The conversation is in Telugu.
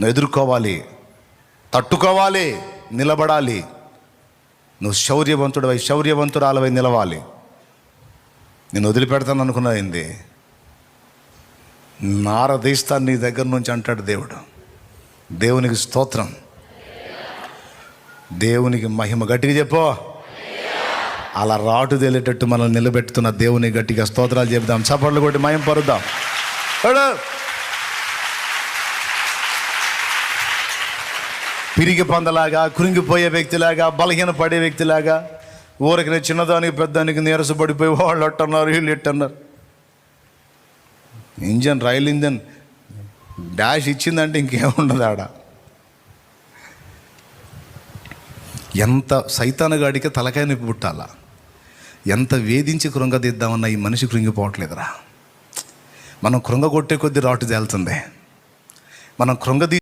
నువ్వు ఎదుర్కోవాలి, తట్టుకోవాలి, నిలబడాలి. నువ్వు శౌర్యవంతురాలవై నిలవాలి. నేను వదిలిపెడతాను అనుకున్నది నారదీస్తాను నీ దగ్గర నుంచి అంటాడు దేవుడు. దేవునికి స్తోత్రం, దేవునికి మహిమ. గట్టిగా చెప్పు. అలా రాటు తేలేటట్టు మనల్ని నిలబెట్టుతున్న దేవుని గట్టిగా స్తోత్రాలు చెప్దాం, చప్పట్లు కొట్టి మహిమ పరుద్దాం. పిరిగి పందలాగా, కృంగిపోయే వ్యక్తిలాగా, బలహీన పడే వ్యక్తిలాగా, ఊరికి చిన్నదానికి పెద్దానికి నీరసపడిపోయి వాళ్ళు అట్టన్నారు, వీళ్ళు ఎట్టన్నారు. రైలు ఇంజన్ డాష్ ఇచ్చిందంటే ఇంకేముండదు ఆడ. ఎంత సైతానుగాడికి తలకాయ నొప్పి పుట్టాలా, ఎంత వేధించి కృంగదిద్దామన్నా ఈ మనిషి కృంగిపోవట్లేదురా. మనం కృంగ కొట్టే కొద్దీ రాటు తేలుతుంది. మనం కృంగదీ